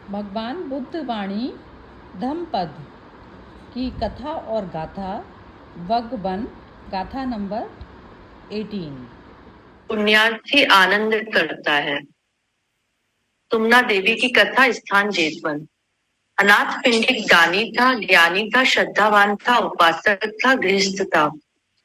भगवान बुद्ध वाणी धम्मपद की कथा और गाथा वगवन गाथा नंबर 18। पुण्यार्थी आनंद करता है। तुमना देवी की कथा, स्थान जेतवन। अनाथ पिंडिक दानी था, ज्ञानी था, श्रद्धावान था, उपासक था, गृहस्थ था।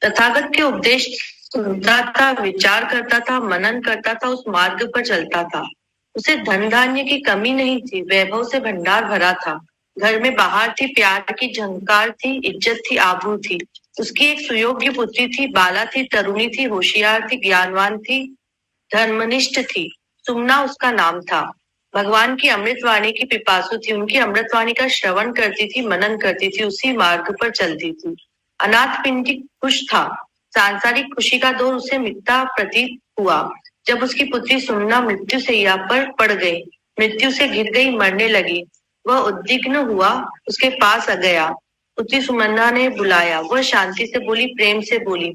तथागत के उपदेश सुनता था, विचार करता था, मनन करता था, उस मार्ग पर चलता था। उसे धन धान्य की कमी नहीं थी, वैभव से भंडार भरा था। घर में बाहर थी, प्यार की झंकार थी, इज्जत थी, आबरू थी। उसकी एक सुयोग्य पुत्री थी, बाला थी, तरुणी थी, होशियार थी, ज्ञानवान थी, धर्मनिष्ठ थी। सुमना उसका नाम था। भगवान की अमृतवाणी की पिपासु थी, उनकी अमृतवाणी का श्रवण करती थी, मनन करती थी, उसी मार्ग पर चलती थी। अनाथ पिंडी खुश था। सांसारिक खुशी का दौर उसे मिटता प्रतीत हुआ जब उसकी पुत्री सुमना मृत्यु सैया पर पड़ गई, मृत्यु से घिर गई, मरने लगी। वह उद्विग्न हुआ, उसके पास आ गया। पुत्री सुमना ने बुलाया। वह शांति से बोली, प्रेम से बोली,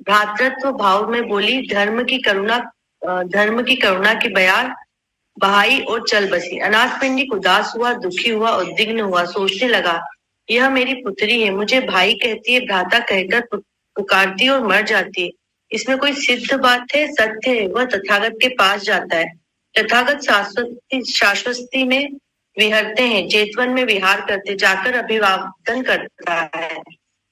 भ्रातृत्व भाव में बोली, धर्म की करुणा की बयार बहाई और चल बसी। अनाथ पिंडिक उदास हुआ, दुखी हुआ, उद्विग्न हुआ। सोचने लगा, यह मेरी पुत्री है, मुझे भाई कहती है, भ्राता कहकर पुकारती और मर जाती है। इसमें कोई सिद्ध बात है? सत्य है। वह तथागत के पास जाता है। तथागत शाश्वती में विहरते हैं, जेतवन में विहार करते, जाकर अभिवादन करता है,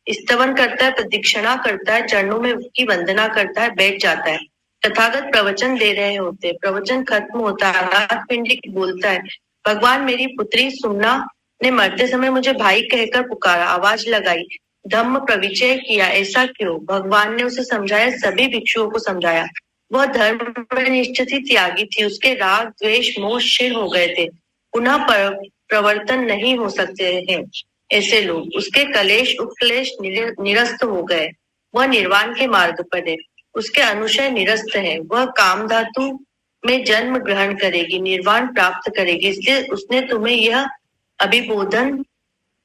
स्तवन करता है, प्रदक्षिणा करता है, चरणों में की वंदना करता है, बैठ जाता है। तथागत प्रवचन दे रहे होते, प्रवचन खत्म होता है। अनाथ पिंडिक बोलता है, भगवान, मेरी पुत्री सुमना ने मरते समय मुझे भाई कहकर पुकारा, आवाज लगाई, धम्म प्रविचय किया। ऐसा क्यों? भगवान ने उसे समझाया, सभी भिक्षुओं को समझाया। वह धर्मनिष्ठ थी, त्यागी थी। उसके राग द्वेष मोह क्षीण हो गए थे, पुनः प्रवर्तन नहीं हो सकते हैं ऐसे लोग। उसके कलेश उपक्लेश निरस्त हो गए। वह निर्वाण के मार्ग पर है, उसके अनुशय निरस्त है। वह काम धातु में जन्म ग्रहण करेगी, निर्वाण प्राप्त करेगी। इसलिए उसने तुम्हें यह अभिबोधन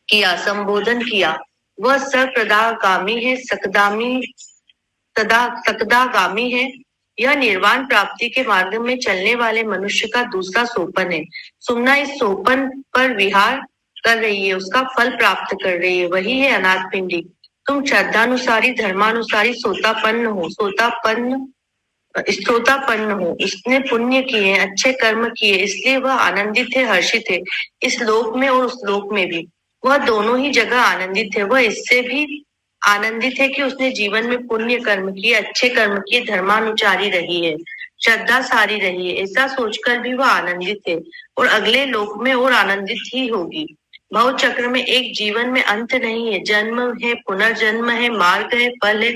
किया, संबोधन किया। वह सप्रदागामी है, सकदागामी है। यह निर्वाण प्राप्ति के मार्ग में चलने वाले मनुष्य का दूसरा सोपन है। सुमना इस सोपन पर विहार कर रही है, उसका फल प्राप्त कर रही है, वही है अनाथ पिंडी। तुम श्रद्धानुसारी, धर्मानुसारी स्त्रोतापन्न हो। उसने पुण्य किए, अच्छे कर्म किए, इसलिए वह आनंदित है, हर्षित है, इस लोक में और उस लोक में भी। वह दोनों ही जगह आनंदित है। वह इससे भी आनंदित है कि उसने जीवन में पुण्य कर्म किए, अच्छे कर्म किए, धर्मानुचारी रही है, श्रद्धा सारी रही है। ऐसा सोचकर भी वह आनंदित है और अगले लोक में और आनंदित ही होगी। भव चक्र में एक जीवन में अंत नहीं है। जन्म है, पुनर्जन्म है, मार्ग है, फल है,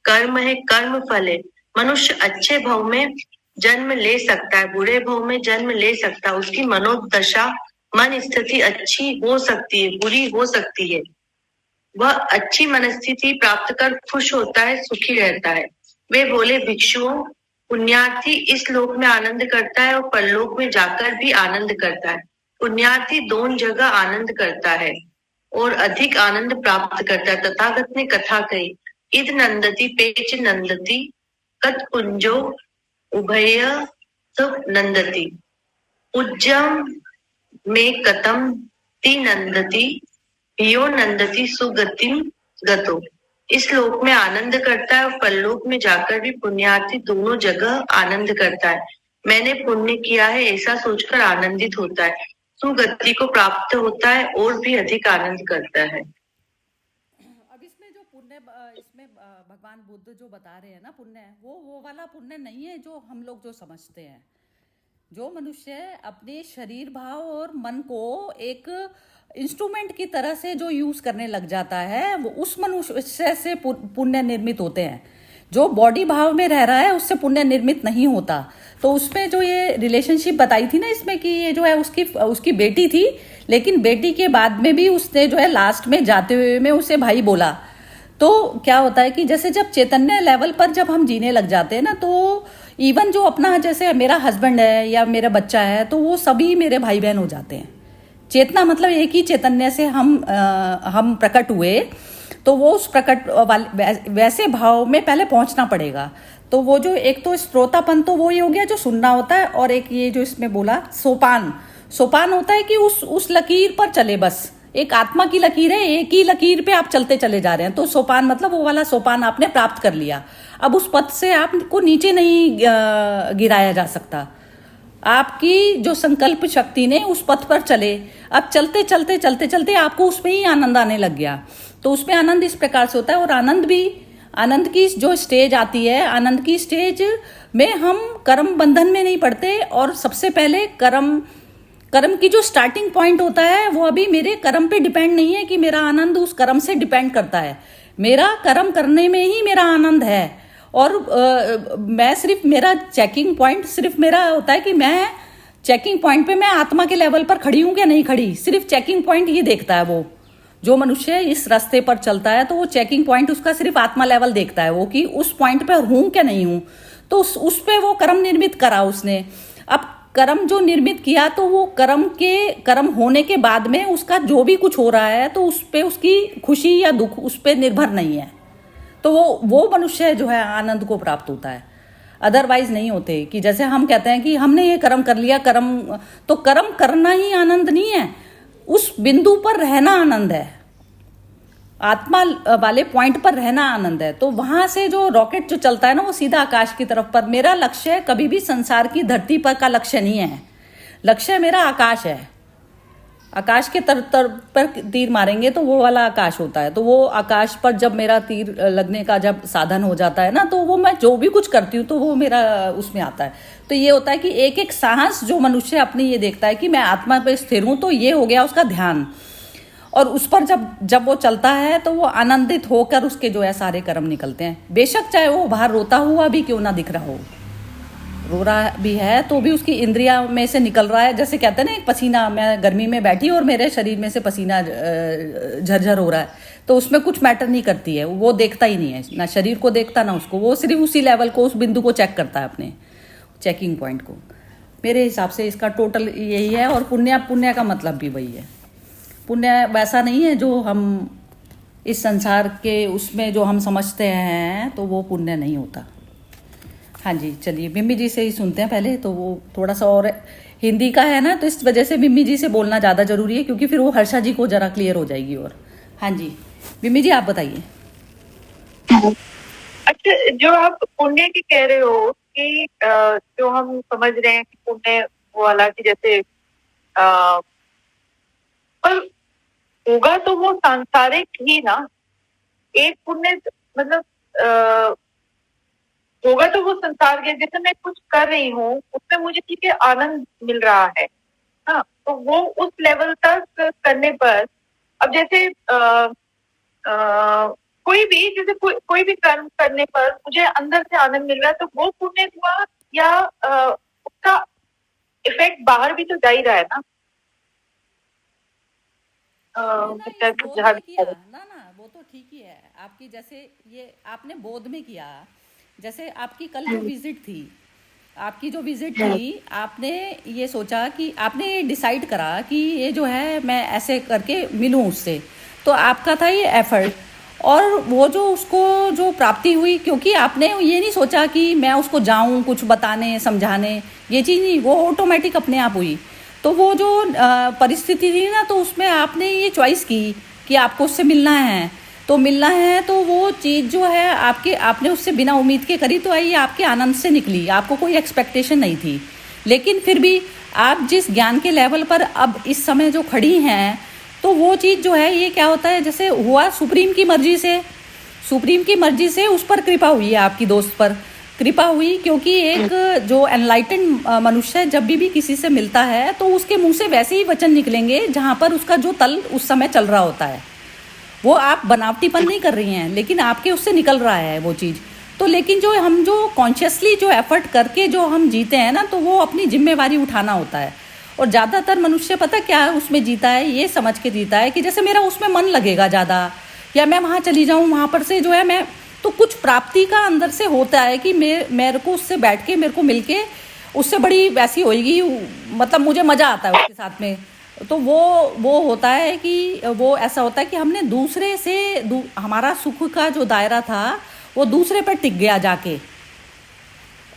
कर्म फल है। मनुष्य अच्छे भव में जन्म ले सकता है, बुरे भव में जन्म ले सकता है। उसकी मनोदशा, मन स्थिति अच्छी हो सकती है, बुरी हो सकती है। वह अच्छी मनस्थिति प्राप्त कर खुश होता है, सुखी रहता है। वे बोले, भिक्षुओं, पुण्यार्थी इस लोक में आनंद करता है और परलोक में जाकर भी आनंद करता है। पुण्यार्थी दोनों जगह आनंद करता है और अधिक आनंद प्राप्त करता है। तथागत ने कथा कही, इद नंदति पेच नंदति कत कुंजो उभय नंदति उज्जम में कतम ती नंदति यो नंदति सुगतिम गतो। इस लोक में आनंद करता है और परलोक में जाकर भी पुण्यार्थी दोनों जगह आनंद करता है। मैंने पुण्य किया है ऐसा सोचकर आनंदित होता है, सुगति को प्राप्त होता है और भी अधिक आनंद करता है। अब इसमें जो पुण्य, इसमें भगवान बुद्ध जो बता रहे हैं ना, पुण्य वो वाला पुण्य नहीं है जो हम लोग जो समझते हैं। जो मनुष्य अपने शरीर भाव और मन को एक इंस्ट्रूमेंट की तरह से जो यूज करने लग जाता है, वो उस मनुष्य से पुण्य निर्मित होते हैं। जो बॉडी भाव में रह रहा है उससे पुण्य निर्मित नहीं होता। तो उसमें जो ये रिलेशनशिप बताई थी ना इसमें, कि ये जो है उसकी बेटी थी, लेकिन बेटी के बाद में भी उसने जो है लास्ट में जाते हुए में उसे भाई बोला। तो क्या होता है कि जैसे जब चैतन्य लेवल पर जब हम जीने लग जाते हैं ना, तो इवन जो अपना, जैसे मेरा हस्बैंड है या मेरा बच्चा है, तो वो सभी मेरे भाई बहन हो जाते हैं। चेतना मतलब एक ही चैतन्य से हम प्रकट हुए, तो वो उस प्रकट वैसे भाव में पहले पहुंचना पड़ेगा। तो वो जो एक तो श्रोतापन तो वो ही हो गया जो सुनना होता है, और एक ये जो इसमें बोला सोपान, सोपान होता है कि उस लकीर पर चले, बस एक आत्मा की लकीर है, एक ही लकीर पे आप चलते चले जा रहे हैं। तो सोपान मतलब वो वाला सोपान आपने प्राप्त कर लिया। अब उस पथ से आपको नीचे नहीं गिराया जा सकता। आपकी जो संकल्प शक्ति ने उस पथ पर चले, अब चलते चलते चलते चलते आपको उसमें ही आनंद आने लग गया। तो उसमें आनंद इस प्रकार से होता है। और आनंद की जो स्टेज आती है, आनंद की स्टेज में हम कर्म बंधन में नहीं पड़ते। और सबसे पहले कर्म की जो स्टार्टिंग पॉइंट होता है वो अभी मेरे कर्म पे डिपेंड नहीं है कि मेरा आनंद उस कर्म से डिपेंड करता है। मेरा कर्म करने में ही मेरा आनंद है। और मैं सिर्फ मेरा चेकिंग पॉइंट सिर्फ मेरा होता है कि मैं चेकिंग पॉइंट पे मैं आत्मा के लेवल पर खड़ी हूं क्या नहीं खड़ी, सिर्फ चेकिंग पॉइंट ये देखता है। वो जो मनुष्य इस रास्ते पर चलता है तो वो चेकिंग पॉइंट उसका सिर्फ आत्मा लेवल देखता है, वो कि उस पॉइंट पर हूं क्या नहीं हूं। तो उस पे वो कर्म निर्मित करा उसने। अब कर्म जो निर्मित किया तो वो कर्म होने के बाद में उसका जो भी कुछ हो रहा है तो उस पे उसकी खुशी या दुख उस पे निर्भर नहीं है। तो वो मनुष्य जो है आनंद को प्राप्त होता है। अदरवाइज नहीं होते। कि जैसे हम कहते हैं कि हमने ये कर्म कर लिया, तो कर्म करना ही आनंद नहीं है, उस बिंदु पर रहना आनंद है, आत्मा वाले पॉइंट पर रहना आनंद है। तो वहां से जो रॉकेट जो चलता है ना वो सीधा आकाश की तरफ पर। मेरा लक्ष्य कभी भी संसार की धरती पर का लक्ष्य नहीं है, लक्ष्य मेरा आकाश है। आकाश के तर पर तीर मारेंगे तो वो वाला आकाश होता है। तो वो आकाश पर जब मेरा तीर लगने का जब साधन हो जाता है ना, तो वो मैं जो भी कुछ करती हूँ तो वो मेरा उसमें आता है। तो ये होता है कि एक एक साहस जो मनुष्य अपने ये देखता है कि मैं आत्मा पे स्थिर हूँ, तो ये हो गया उसका ध्यान। और उस पर जब वो चलता है तो वो आनंदित होकर उसके जो है सारे कर्म निकलते हैं। बेशक चाहे वो बाहर रोता हुआ भी क्यों ना दिख रहा हो, रो रहा भी है तो भी उसकी इंद्रिया में से निकल रहा है। जैसे कहते हैं ना, एक पसीना, मैं गर्मी में बैठी और मेरे शरीर में से पसीना झरझर हो रहा है, तो उसमें कुछ मैटर नहीं करती है, वो देखता ही नहीं है, ना शरीर को देखता ना उसको, वो सिर्फ उसी लेवल को, उस बिंदु को चेक करता है, अपने चेकिंग पॉइंट को। मेरे हिसाब से इसका टोटल यही है। और पुण्य का मतलब भी वही है। पुण्य वैसा नहीं है जो हम इस संसार के उसमें जो हम समझते हैं, तो वो पुण्य नहीं होता। हाँ जी, चलिए बिम्मी जी से ही सुनते हैं पहले। तो वो थोड़ा सा और हिंदी का है ना, तो इस वजह से बिम्मी जी से बोलना ज़्यादा ज़रूरी है, क्योंकि फिर वो हर्षा जी को ज़रा क्लियर हो जाएगी। और हाँ जी बिम्मी जी, आप बताइए। अच्छा, जो आप पुण्य की कह रहे हो कि जो हम समझ रहे हैं कि पुण्य वाला कि जैसे पर होगा तो वो सांसारिक ही ना। एक पुण्य मतलब होगा तो वो संसार के, जैसे मैं कुछ कर रही हूँ उसमें मुझे ठीक है आनंद मिल रहा है, हाँ, तो वो उस लेवल तक करने पर, अब जैसे कोई भी जैसे कोई भी कर्म करने पर मुझे अंदर से आनंद मिल रहा है, तो वो पुण्य हुआ या उसका इफेक्ट बाहर भी तो जा ही रहा है ना। ना वो तो ठीक ही है आपकी। जैसे ये आपने बोध में किया, जैसे आपकी कल जो विजिट थी, आपकी जो विजिट थी, आपने ये सोचा कि आपने डिसाइड करा कि ये जो है मैं ऐसे करके मिलूं उससे, तो आपका था ये एफर्ट। और वो जो उसको जो प्राप्ति हुई, क्योंकि आपने ये नहीं सोचा कि मैं उसको जाऊं कुछ बताने समझाने, ये चीज़ नहीं, वो ऑटोमेटिक अपने आप हुई। तो वो जो परिस्थिति थी ना, तो उसमें आपने ये चॉइस की कि आपको उससे मिलना है, तो मिलना है, तो वो चीज़ जो है आपने उससे बिना उम्मीद के करी, तो ये आपके आनंद से निकली, आपको कोई एक्सपेक्टेशन नहीं थी। लेकिन फिर भी आप जिस ज्ञान के लेवल पर अब इस समय जो खड़ी हैं, तो वो चीज़ जो है, ये क्या होता है, जैसे हुआ सुप्रीम की मर्जी से उस पर कृपा हुई है, आपकी दोस्त पर कृपा हुई। क्योंकि एक जो एनलाइटेंड मनुष्य जब भी किसी से मिलता है, तो उसके मुंह से वैसे ही वचन निकलेंगे जहाँ पर उसका जो तल उस समय चल रहा होता है। वो आप बनावटीपन नहीं कर रही हैं, लेकिन आपके उससे निकल रहा है वो चीज़। तो लेकिन जो हम जो कॉन्शियसली जो एफर्ट करके जो हम जीते हैं ना, तो वो अपनी जिम्मेवारी उठाना होता है। और ज़्यादातर मनुष्य पता क्या उसमें जीता है, ये समझ के जीता है कि जैसे मेरा उसमें मन लगेगा ज़्यादा, या मैं वहाँ चली जाऊँ, वहाँ पर से जो है मैं, तो कुछ प्राप्ति का अंदर से होता है कि मेरे को उससे बैठ के, मेरे को मिल के उससे बड़ी वैसी होएगी, मतलब मुझे मज़ा आता है उसके साथ में। तो वो होता है कि वो ऐसा होता है कि हमने दूसरे से हमारा सुख का जो दायरा था वो दूसरे पर टिक गया जाके,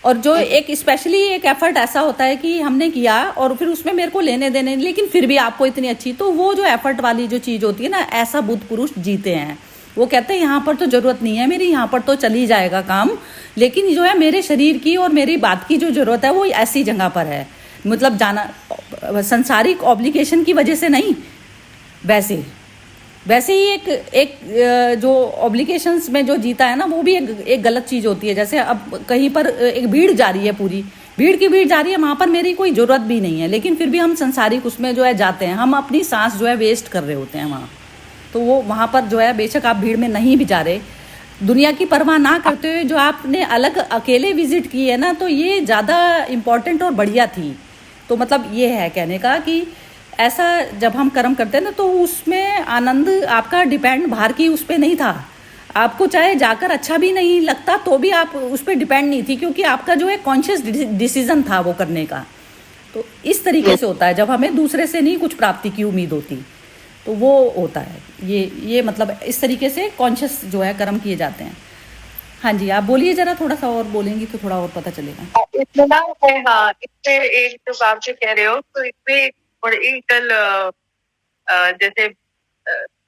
और जो एक स्पेशली एक एफर्ट ऐसा होता है कि हमने किया और फिर उसमें मेरे को लेने देने, लेकिन फिर भी आपको इतनी अच्छी, तो वो जो एफर्ट वाली जो चीज़ होती है ना, ऐसा बुद्ध पुरुष जीते हैं। वो कहते हैं यहाँ पर तो जरूरत नहीं है मेरी, यहाँ पर तो चली जाएगा काम, लेकिन जो है मेरे शरीर की और मेरी बात की जो जरूरत है वो ऐसी जगह पर है, मतलब जाना संसारिक ऑब्लिगेशन की वजह से नहीं, वैसे वैसे ही एक जो ऑब्लिगेशंस में जो जीता है ना, वो भी एक गलत चीज़ होती है। जैसे अब कहीं पर एक भीड़ जा रही है, पूरी भीड़ की भीड़ जा रही है, वहाँ पर मेरी कोई ज़रूरत भी नहीं है, लेकिन फिर भी हम संसारिक उसमें जो है जाते हैं, हम अपनी सांस जो है वेस्ट कर रहे होते हैं वहाँ। तो वो वहाँ पर जो है बेशक आप भीड़ में नहीं भी जा रहे, दुनिया की परवाह ना करते हुए जो आपने अलग अकेले विजिट की है ना, तो ये ज़्यादा इम्पोर्टेंट और बढ़िया थी। तो मतलब ये है कहने का कि ऐसा जब हम कर्म करते हैं ना, तो उसमें आनंद आपका डिपेंड बाहर की उस पर नहीं था। आपको चाहे जाकर अच्छा भी नहीं लगता तो भी आप उस पर डिपेंड नहीं थी, क्योंकि आपका जो है कॉन्शियस डिसीजन था वो करने का। तो इस तरीके से होता है जब हमें दूसरे से नहीं कुछ प्राप्ति की उम्मीद होती, तो वो होता है ये मतलब इस तरीके से कॉन्शियस जो है कर्म किए जाते हैं। हाँ जी, आप बोलिए जरा, थोड़ा सा और बोलेंगी तो थोड़ा और पता चलेगा। इसमें ना है, हाँ, इसमें एक जो बात जो कह रहे हो, तो इसमें बड़ी कल जैसे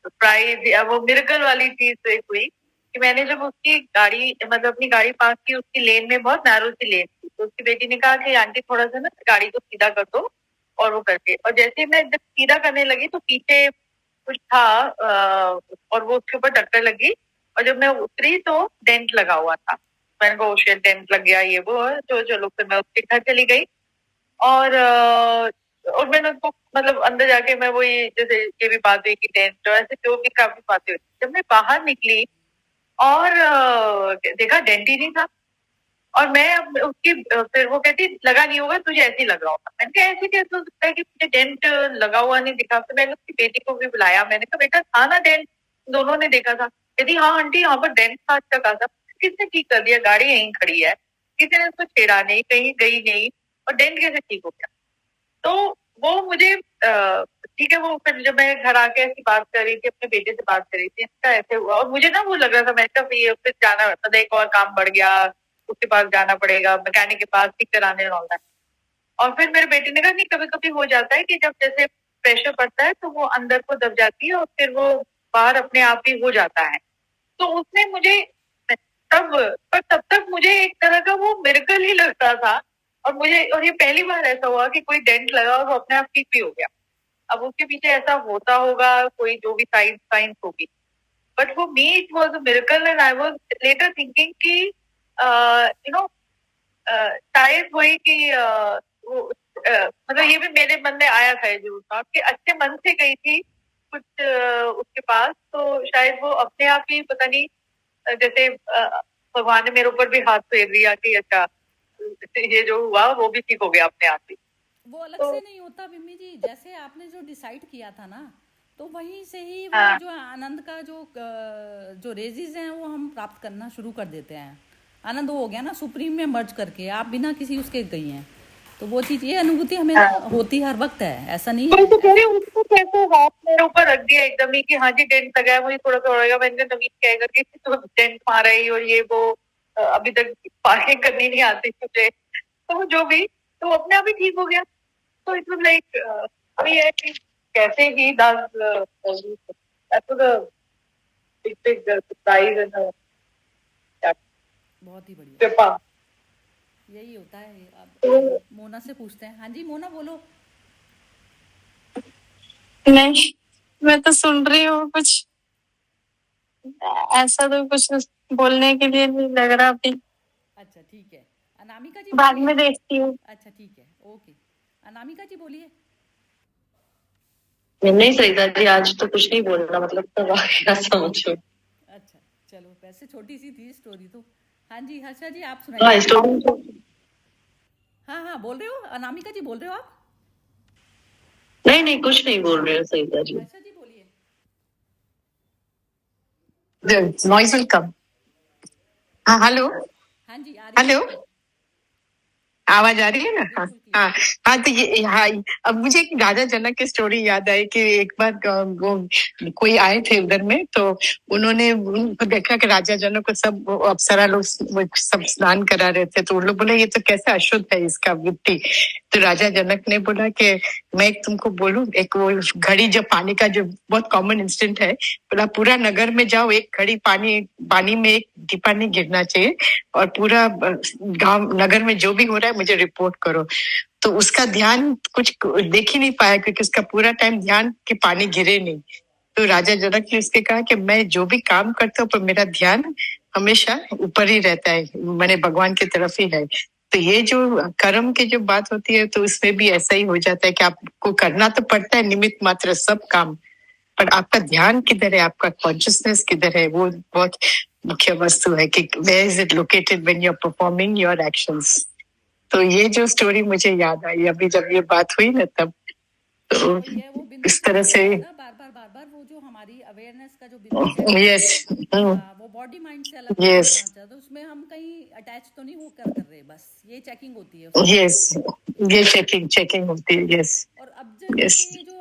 प्राइज या वो मिरेकल वाली चीज एक हुई कि मैंने जब उसकी गाड़ी, मतलब अपनी गाड़ी पार्क की, उसकी लेन में बहुत नैरो सी लेन थी, तो उसकी बेटी ने कहा कि आंटी थोड़ा सा ना गाड़ी को सीधा कर दो, और वो करके, और जैसे मैं जब सीधा करने लगी तो पीछे कुछ था और वो उसके ऊपर टक्कर लगी, और जब मैं उतरी तो डेंट लगा हुआ था। मैंने कहा शिट, डेंट लग गया, ये वो, तो चलो फिर मैं उसके घर चली गई, और मैंने उसको मतलब अंदर जाके मैं वही जैसे ये भी बात हुई कि डेंट, ऐसे जो भी काफी बातें हुई। जब मैं बाहर निकली और देखा डेंट ही नहीं था, और मैं उसकी फिर वो कहती लगा नहीं होगा तुझे, ऐसे ही लग रहा होगा। मैंने कहा ऐसे कैसे हो सकता है कि मुझे डेंट लगा हुआ नहीं दिखा। फिर मैंने उसकी बेटी को भी बुलाया, मैंने कहा बेटा था ना डेंट, दोनों ने देखा था। कहती हाँ आंटी यहाँ पर डेंट था, अच्छा खासा। किसने ठीक कर दिया, गाड़ी यहीं खड़ी है, किसी ने उसको छेड़ा नहीं, कहीं गई नहीं, और डेंट कैसे ठीक हो गया। तो वो मुझे ठीक है, वो फिर जब मैं घर आके ऐसी बात कर रही थी, अपने बेटे से बात कर रही थी, इसका ऐसे हुआ, और मुझे ना वो लग रहा था, मैंने कहा ये फिर जाना पड़ता, एक और काम बढ़ गया, उसके पास जाना पड़ेगा, मैकेनिक के पास ठीक कराने वाला है। और फिर मेरे बेटे ने कहा नहीं, कभी कभी हो जाता है कि जब जैसे प्रेशर पड़ता है तो वो अंदर को दब जाती है और फिर वो बाहर अपने आप ही हो जाता है। तो उसने मुझे पर तब तक मुझे एक तरह का वो मिरेकल ही लगता था, और ये पहली बार ऐसा हुआ कि कोई डेंट लगा और वो अपने आप ठीक भी हो गया। अब उसके पीछे ऐसा होता होगा, कोई जो भी साइंस होगी, but for me it was a miracle, and I was later thinking कि यू नो शायद वही कि मतलब ये भी मेरे मन में आया था जरूर था कि अच्छे मन से गई थी कुछ उसके पास, तो शायद वो अपने आप ही पता नहीं, जैसे भगवान ने मेरे ऊपर भी हाथ फेर दिया कि अच्छा ये जो हुआ वो भी ठीक हो गया अपने आप ही। वो अलग से नहीं होता बिम्मी जी, जैसे आपने जो डिसाइड किया था ना, तो वहीं से ही वो हाँ। जो आनंद का जो रेजिज हैं वो हम प्राप्त करना शुरू कर देते हैं। आनंद हो गया ना सुप्रीम में मर्ज करके, आप बिना किसी उसके गई हैं, तो वो चीज, ये अनुभूति हमें ना होती हर वक्त है, ऐसा नहीं तो कह है। रही उसको कैसे हाथ मेरे ऊपर रख दिया एकदम ही कि हाँ जी डेंट लगा है, मुझे थोड़ा सा होगा। मैंने नवीन कहेगा कि तो डेंट मारा ही, और ये वो अभी तक पार्किंग करनी नहीं आती मुझे, तो जो भी, तो अपने आप ही ठीक हो गया। तो इट वाज लाइक अभी है कि कैसे ही सरप्राइज एंड बहुत ही बढ़िया, कृपा। यही होता है। अब मोना से पूछते हैं। हाँ जी मोना बोलो। नहीं, मैं तो सुन रही हूँ, कुछ ऐसा तो कुछ बोलने के लिए नहीं लग रहा अभी। अच्छा ठीक है, अनामिका जी बाद बोलिए। में देखती हूँ। अच्छा ठीक है, ओके, अनामिका जी बोलिए। नहीं सरिता जी, आज तो कुछ नहीं बोलना, मतलब तब आ गया समझो। अच्छा चलो, वैसे छोटी सी थी स्टोरी तो। हाँ जी हर्षा जी आप हाँ सुनाइए। स्टोरी, हाँ हाँ बोल रहे हो, अनामिका जी बोल रहे हो आप। नहीं कुछ नहीं बोल रहे हो सरिता जी। हर्षा जी बोलिए। Noise will come. हाँ हेलो, हाँ जी आ रही है। हेलो, आवाज आ रही है ना? हाँ, बिल्कुल हाँ हाँ, तो ये हाँ, अब मुझे एक राजा जनक की स्टोरी याद आई कि एक बार वो कोई आए थे उधर में, तो उन्होंने उनको देखा कि राजा जनक को सब वो अप्सरा लोग वो सब स्नान करा रहे थे, तो उन लोग बोले ये तो कैसे अशुद्ध है इसका मिट्टी। तो राजा जनक ने बोला कि मैं एक तुमको बोलूं, एक वो घड़ी जो पानी का जो बहुत कॉमन इंस्टेंट है, बोला पूरा नगर में जाओ, एक घड़ी पानी पानी में एक टीपा नहीं गिरना चाहिए, और पूरा गांव नगर में जो भी हो रहा है मुझे रिपोर्ट करो। तो उसका ध्यान कुछ देख ही नहीं पाया, क्योंकि उसका पूरा टाइम ध्यान कि पानी गिरे नहीं। तो राजा जनक ने उसके कहा कि मैं जो भी काम करता हूँ पर मेरा ध्यान हमेशा ऊपर ही रहता है, मैंने भगवान की तरफ ही है। तो ये जो कर्म की जो बात होती है, तो उसमें भी ऐसा ही हो जाता है कि आपको करना तो पड़ता है निमित्त मात्र सब काम, पर आपका ध्यान किधर है, आपका कॉन्शियसनेस किधर है, वो बहुत मुख्य वस्तु है कि where is it located when you are performing your actions. तो ये जो स्टोरी मुझे याद आई अभी जब ये बात हुई ना, तब तो वही है, वो बिंदु इस तरह से बार बार वो जो हमारी अवेयरनेस का जो बिंदु है, यस वो बॉडी माइंड से अलग Yes. होना चाहिए, तो उसमें हम कहीं अटैच तो नहीं होकर कर रहे, बस ये चेकिंग होती है उसकी। यस, ये चेकिंग होती है। यस और अब Yes. जैसे ये जो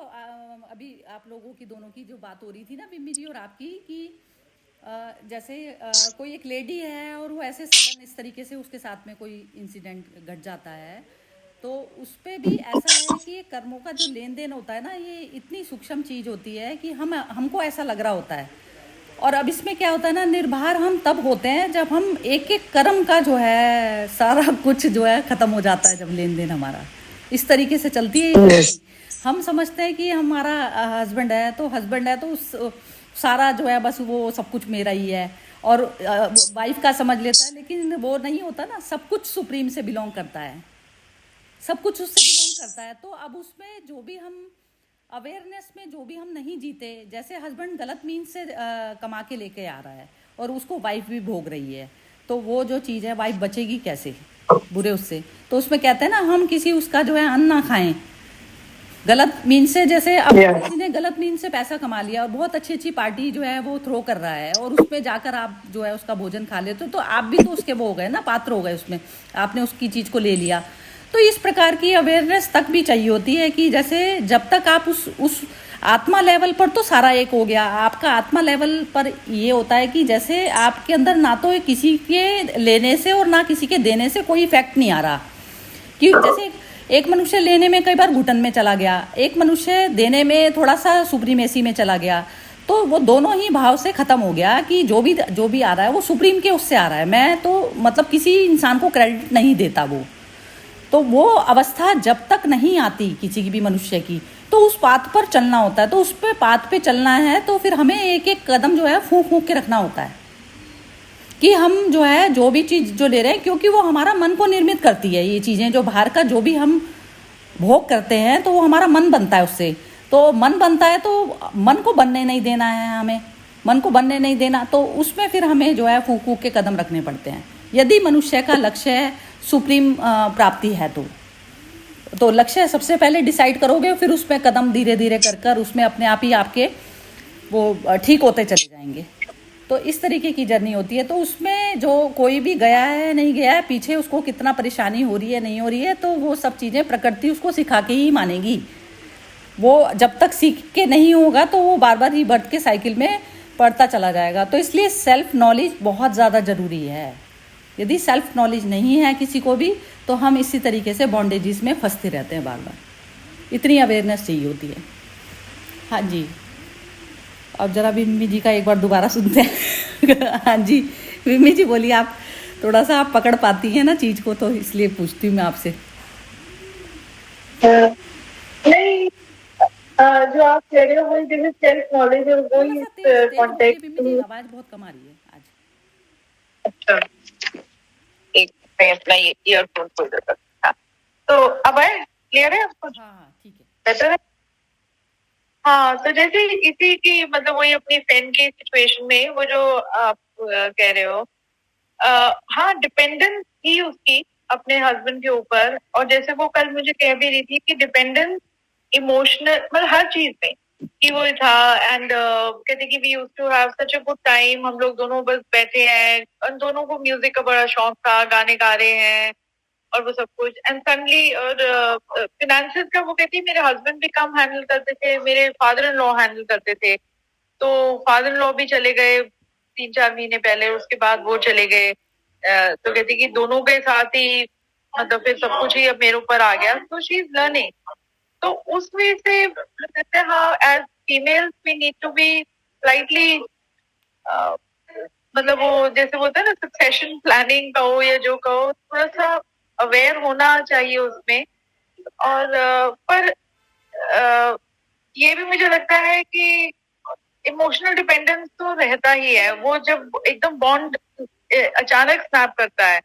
अभी आप लोगों की दोनों की जो बात हो रही थी ना बिम्मी जी और आपकी, कि जैसे कोई एक लेडी है और वो ऐसे सडन इस तरीके से उसके साथ में कोई इंसिडेंट घट जाता है, तो उस पे भी ऐसा है कि ये कर्मों का जो लेन देन होता है ना, ये इतनी सूक्ष्म चीज होती है कि हमको ऐसा लग रहा होता है। और अब इसमें क्या होता है ना, निर्भर हम तब होते हैं जब हम एक एक कर्म का जो है सारा कुछ जो है खत्म हो जाता है, जब लेन देन हमारा इस तरीके से चलती है। Yes. हम समझते हैं कि हमारा हस्बैंड है तो उस सारा जो है बस वो सब कुछ मेरा ही है, और वाइफ का समझ लेता है, लेकिन वो नहीं होता ना, सब कुछ सुप्रीम से बिलोंग करता है, सब कुछ उससे बिलोंग करता है। तो अब उसमें जो भी हम अवेयरनेस में जो भी हम नहीं जीते, जैसे हस्बैंड गलत मीन से कमा के लेके आ रहा है और उसको वाइफ भी भोग रही है, तो वो जो चीज़ है वाइफ बचेगी कैसे बुरे उससे। तो उसमें कहते हैं ना, हम किसी उसका जो है अन्न ना खाएं गलत मीन से। जैसे अब किसी ने गलत मीन से पैसा कमा लिया और बहुत अच्छी अच्छी पार्टी जो है वो थ्रो कर रहा है, और उसमें जाकर आप जो है उसका भोजन खा लेते हो, तो आप भी तो उसके वो हो गए ना, पात्र हो गए उसमें, आपने उसकी चीज़ को ले लिया। तो इस प्रकार की अवेयरनेस तक भी चाहिए होती है कि जैसे जब तक आप उस आत्मा लेवल पर तो सारा एक हो गया, आपका आत्मा लेवल पर ये होता है कि जैसे आपके अंदर ना तो किसी के लेने से और ना किसी के देने से कोई इफेक्ट नहीं आ रहा। कि जैसे एक मनुष्य लेने में कई बार घुटन में चला गया, एक मनुष्य देने में थोड़ा सा सुप्रीमेसी में चला गया, तो वो दोनों ही भाव से खत्म हो गया कि जो भी आ रहा है वो सुप्रीम के उससे आ रहा है, मैं तो मतलब किसी इंसान को क्रेडिट नहीं देता वो। तो वो अवस्था जब तक नहीं आती किसी की भी मनुष्य की, तो उस पाथ पर चलना होता है। तो उस पे पाथ पे चलना है तो फिर हमें एक एक कदम जो है फूंक फूंक के रखना होता है कि हम जो है जो भी चीज़ जो ले रहे हैं, क्योंकि वो हमारा मन को निर्मित करती है। ये चीज़ें जो बाहर का जो भी हम भोग करते हैं, तो वो हमारा मन बनता है उससे। तो मन बनता है तो मन को बनने नहीं देना है, हमें मन को बनने नहीं देना, तो उसमें फिर हमें जो है फूंक फूंक के कदम रखने पड़ते हैं। यदि मनुष्य का लक्ष्य है सुप्रीम प्राप्ति है, तो लक्ष्य सबसे पहले डिसाइड करोगे, फिर उसमें कदम धीरे धीरे कर उसमें अपने आप ही आपके वो ठीक होते चले जाएंगे। तो इस तरीके की जर्नी होती है। तो उसमें जो कोई भी गया है नहीं गया है, पीछे उसको कितना परेशानी हो रही है नहीं हो रही है, तो वो सब चीज़ें प्रकृति उसको सिखा के ही मानेगी। वो जब तक सीख के नहीं होगा तो वो बार बार रीबर्थ के साइकिल में पड़ता चला जाएगा। तो इसलिए सेल्फ नॉलेज बहुत ज़्यादा ज़रूरी है। यदि सेल्फ नॉलेज नहीं है किसी को भी, तो हम इसी तरीके से बॉन्डेजेस में फंसते रहते हैं बार बार। इतनी अवेयरनेस चाहिए होती है। हाँ जी, अब जरा बिम्मी जी का एक बार दोबारा सुनते हैं। हाँ जी बिम्मी जी बोलिए, आप थोड़ा सा आप पकड़ पाती हैं ना चीज़ को, तो इसलिए पूछती हूँ मैं आपसे। नहीं, जो आप कह रहे हो वही जैसे सेल्फ नॉलेज है, वो इस कॉन्टेक्स्ट बिम्मी जी आवाज़ बहुत कम आ रही है आज। अच्छा, एक मैं अपना ईयरफोन खोल देता था। तो अब आए, क्लियर है आपको? हाँ ठीक है, बेटर है। हाँ, तो जैसे इसी की मतलब वही अपनी फ्रेंड की सिचुएशन में वो जो आप कह रहे हो, हाँ डिपेंडेंस थी उसकी अपने हस्बैंड के ऊपर। और जैसे वो कल मुझे कह भी रही थी कि डिपेंडेंस इमोशनल मतलब हर चीज में कि वो था। एंड कहते कि we use to have such a good time, हम लोग दोनों बस बैठे हैं, उन दोनों को म्यूजिक का बड़ा शौक था, गाने गा रहे हैं, और वो सब कुछ एंड सडनली और फिनेंसेस का वो कहती है मेरे हस्बैंड भी काम हैंडल करते थे, मेरे फादर इन लॉ हैंडल करते थे, तो फादर इन लॉ भी चले गए 3-4 महीने पहले, उसके बाद वो चले गए, तो कहती कि दोनों के साथ ही मतलब फिर सब कुछ ही अब मेरे ऊपर आ गया, तो शी इज लर्निंग। तो उस वजह से कहते हैं हाँ as females we need to be slightly मतलब वो जैसे बोलते हैं ना सक्सेशन प्लानिंग कहो या जो कहो, थोड़ा सा अवेयर होना चाहिए उसमें। और पर ये भी मुझे लगता है कि इमोशनल डिपेंडेंस तो रहता ही है, वो जब एकदम बॉन्ड अचानक स्नैप करता है,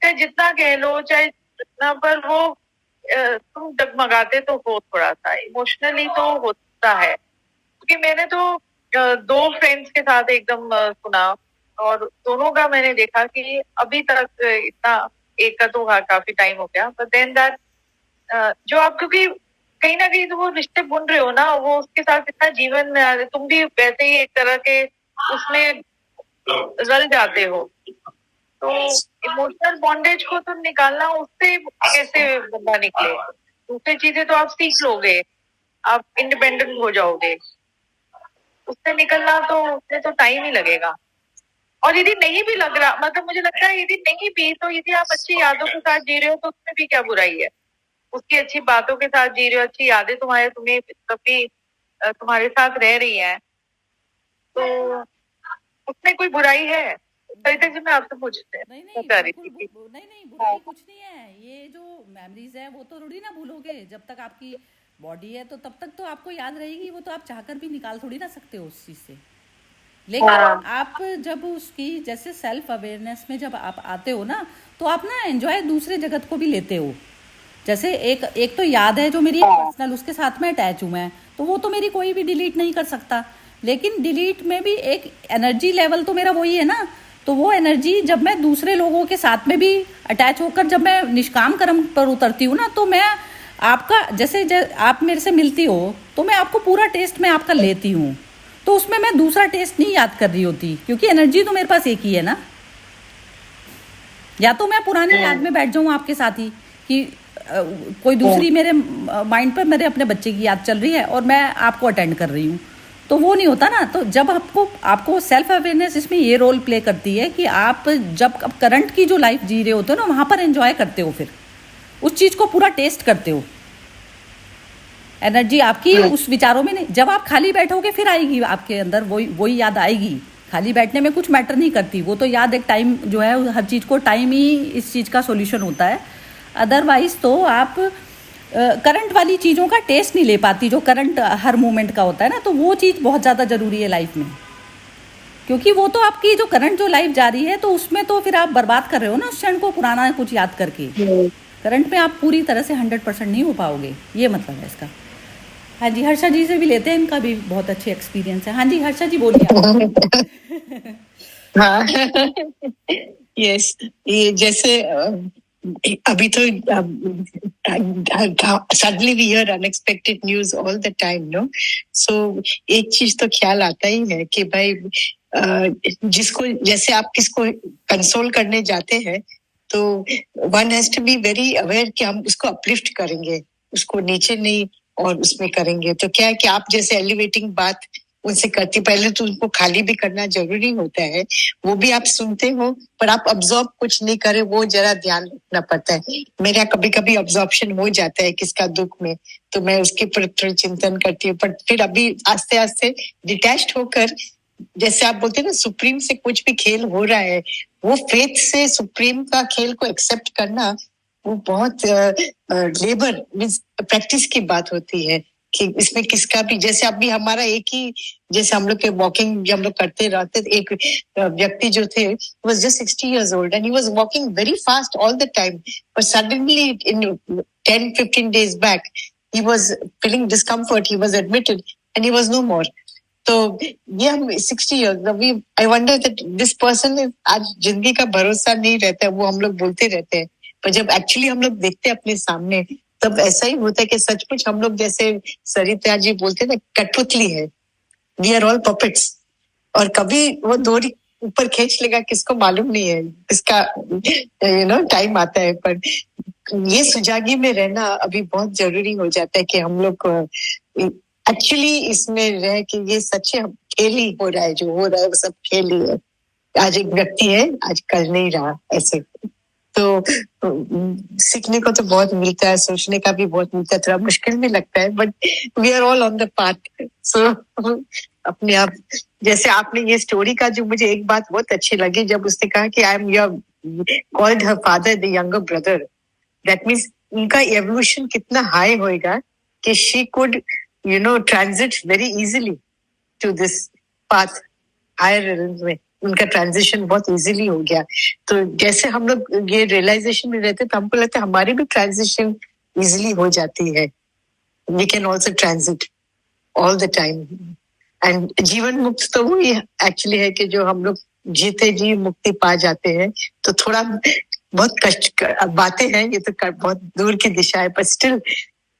चाहे जितना कह लो चाहे जितना, पर वो तुम डगमगाते तो हो थोड़ा सा इमोशनली तो होता है। क्योंकि मैंने तो 2 फ्रेंड्स के साथ एकदम सुना और दोनों का मैंने देखा कि अभी तक इतना, एक का तो काफी टाइम हो गया, बट देन दैट जो आप क्योंकि कहीं ना कहीं तो वो रिश्ते बुन रहे हो ना, वो उसके साथ इतना जीवन तुम भी वैसे ही एक तरह के उसमें रल जाते हो, तो इमोशनल बॉन्डेज को तो निकालना, उससे कैसे बंदा निकले। दूसरी चीजें तो आप सीख लोगे, आप इंडिपेंडेंट हो जाओगे, उससे निकलना तो उसमें तो टाइम ही लगेगा। और यदि नहीं भी लग रहा, मतलब मुझे लगता है यदि नहीं भी, तो यदि आप अच्छी यादों के साथ जी रहे हो तो उसमें भी क्या बुराई है, उसकी अच्छी बातों के साथ जी रहे हो, अच्छी यादें तुम्हें कभी तुम्हारे साथ रह रही है, तो उसमें कोई बुराई है? सरिता जी मैं आपसे पूछते नहीं नहीं बुराई कुछ नहीं है। ये जो मेमोरीज है वो तो थोड़ी ना भूलोगे, जब तक आपकी बॉडी है तो तब तक तो आपको याद रहेगी, वो तो आप चाहकर भी निकाल थोड़ी ना सकते हो उस चीज से। लेकिन आप जब उसकी जैसे सेल्फ अवेयरनेस में जब आप आते हो ना, तो आप ना एंजॉय दूसरे जगत को भी लेते हो। जैसे एक तो याद है जो मेरी पर्सनल, उसके साथ में अटैच हूँ मैं, तो वो तो मेरी कोई भी डिलीट नहीं कर सकता। लेकिन डिलीट में भी एक एनर्जी लेवल तो मेरा वही है ना, तो वो एनर्जी जब मैं दूसरे लोगों के साथ में भी अटैच होकर जब मैं निष्काम कर्म पर उतरती हूँ ना, तो मैं आपका जैसे आप मेरे से मिलती हो तो मैं आपको पूरा टेस्ट में आपका लेती हूँ, तो उसमें मैं दूसरा टेस्ट नहीं याद कर रही होती, क्योंकि एनर्जी तो मेरे पास एक ही है ना। या तो मैं पुरानी याद में बैठ जाऊँ आपके साथ ही कि कोई दूसरी मेरे माइंड पर मेरे अपने बच्चे की याद चल रही है और मैं आपको अटेंड कर रही हूँ, तो वो नहीं होता ना। तो जब आपको सेल्फ अवेयरनेस इसमें ये रोल प्ले करती है कि आप जब करंट की जो लाइफ जी रहे होते हो ना, वहां पर एंजॉय करते हो, फिर उस चीज को पूरा टेस्ट करते हो। एनर्जी आपकी उस विचारों में नहीं, जब आप खाली बैठोगे फिर आएगी आपके अंदर वही याद आएगी। खाली बैठने में कुछ मैटर नहीं करती, वो तो याद एक टाइम जो है, हर चीज को टाइम ही इस चीज का सॉल्यूशन होता है। अदरवाइज तो आप करंट वाली चीज़ों का टेस्ट नहीं ले पाती, जो करंट हर मोमेंट का होता है ना, तो वो चीज़ बहुत ज़्यादा ज़रूरी है लाइफ में। क्योंकि वो तो आपकी जो करंट जो लाइफ जा रही है, तो उसमें तो फिर आप बर्बाद कर रहे हो ना उस क्षण को पुराना कुछ याद करके। करंट में आप पूरी तरह से 100% नहीं हो पाओगे, ये मतलब है इसका। हाँ जी, हर्षा जी से भी लेते हैं, इनका भी बहुत अच्छे एक्सपीरियंस है। हाँ जी हर्षा जी बोलिए। हाँ यस, ये जैसे अभी तो suddenly we hear unexpected news all the time no, so एक चीज तो ख्याल आता ही है कि भाई जिसको जैसे आप किसको कंसोल करने जाते हैं, तो one has to be very aware कि हम उसको अपलिफ्ट करेंगे, उसको नीचे नहीं और उसमें करेंगे। तो क्या है कि आप जैसे एलिवेटिंग बात उनसे करती, पहले तो उनको खाली भी करना जरूरी होता है, वो भी आप सुनते हो पर आप ऑब्जॉर्व कुछ नहीं करे, वो जरा ध्यान रखना पड़ता है। मेरा कभी कभी ऑब्जॉर्प्शन हो जाता है किसका दुख में, तो मैं उसके ऊपर थोड़ा चिंतन करती हूँ, पर फिर अभी आस्ते आस्ते डिटैच्ड होकर, जैसे आप बोलते हैं ना सुप्रीम से कुछ भी खेल हो रहा है, वो फेथ से सुप्रीम का खेल को एक्सेप्ट करना, वो बहुत लेबर मींस प्रैक्टिस की बात होती है कि इसमें किसका भी, जैसे अभी हमारा एक ही, जैसे हम लोग के वॉकिंग हम लोग करते रहते, एक व्यक्ति जो थे was just 60 years old and he was walking very fast all the time, but suddenly in 10-15 days back he was feeling discomfort, he was admitted and he was no more. तो ये हम 60 years अभी, I wonder that this person is, आज जिंदगी का भरोसा नहीं रहता है, वो हम लोग बोलते रहते हैं, पर जब एक्चुअली हम लोग देखते हैं अपने सामने, तब ऐसा ही होता है कि सचमुच हम लोग जैसे सरिता जी बोलते हैं ना, कठपुतली है, वी आर ऑल पपेट्स। और कभी वो ऊपर खींच लेगा किसको मालूम नहीं है, इसका टाइम आता है। पर ये सुजागी में रहना अभी बहुत जरूरी हो जाता है कि हम लोग एक्चुअली इसमें रह के ये सच्चे खेल ही हो रहा है, जो हो रहा है वो सब खेल ही है। आज एक व्यक्ति है, आज कल नहीं रहा, ऐसे। तो सीखने को तो बहुत मिलता है, सोचने का भी बहुत मिलता है, थोड़ा मुश्किल भी लगता है, but we are all on the path. So अपने आप, जैसे आपने ये स्टोरी का, जो मुझे एक बात बहुत अच्छी लगी जब उसने कहा कि I am your called her father the younger brother, that means उनका एवोल्यूशन कितना हाई होएगा कि she could transit very easily to this path, higher में उनका ट्रांजिशन बहुत इजीली हो गया। तो जैसे हम लोग ये रियलाइजेशन में रहते तो हमको लगता है हमारी भी ट्रांजिशन इजीली हो जाती है। We can also transit all the time. And जीवन मुक्त तो वही एक्चुअली है कि जो हम लोग जीते जी मुक्ति पा जाते हैं। तो थोड़ा बहुत कष्ट बातें हैं, ये तो बहुत दूर की दिशा है, पर still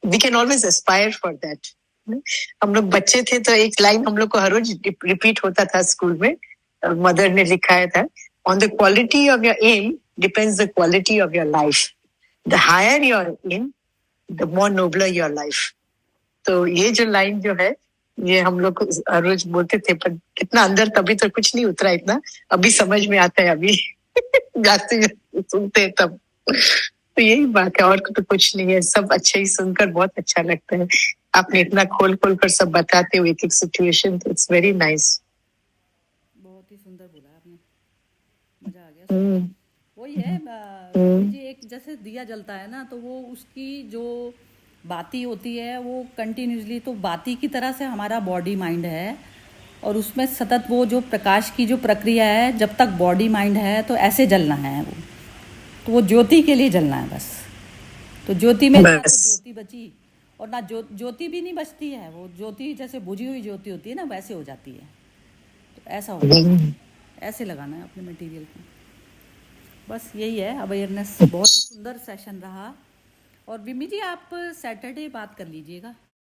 we can always aspire for that. हम लोग बच्चे थे तो एक लाइन हम लोग को हर रोज रिपीट होता था स्कूल में, मदर ने लिखाया था, on the quality of your aim depends the quality of your life, the higher your aim the more nobler your life. तो ये जो लाइन जो है ये हम लोग हर रोज बोलते थे, पर कितना अंदर तभी तो कुछ नहीं उतरा इतना, अभी समझ में आता है, अभी गाते सुनते हैं तब। तो यही बात है, और तो कुछ नहीं है, सब अच्छा ही सुनकर बहुत अच्छा लगता है। आपने इतना खोल खोल कर सब बताते हुए एक एक सिचुएशन, तो इट्स वेरी नाइस। बहुत ही सुंदर बोला आपने, मजा आ गया। वही है जी, एक जैसे दिया जलता है ना, तो वो उसकी जो बाती होती है वो कंटिन्यूसली, तो बाती की तरह से हमारा बॉडी माइंड है, और उसमें सतत वो जो प्रकाश की जो प्रक्रिया है, जब तक बॉडी माइंड है तो ऐसे जलना है वो, तो वो ज्योति के लिए जलना है बस। तो ज्योति में ना तो ज्योति बची, और ना ज्योति भी नहीं बचती है, वो ज्योति जैसे बुझी हुई ज्योति होती है ना, वैसे हो जाती है। तो ऐसा हो जाता है, ऐसे लगाना है अपने मटेरियल को, बस यही है अवेयरनेस। बहुत ही सुंदर सेशन रहा। और विमी जी, आप सैटरडे बात कर लीजिएगा।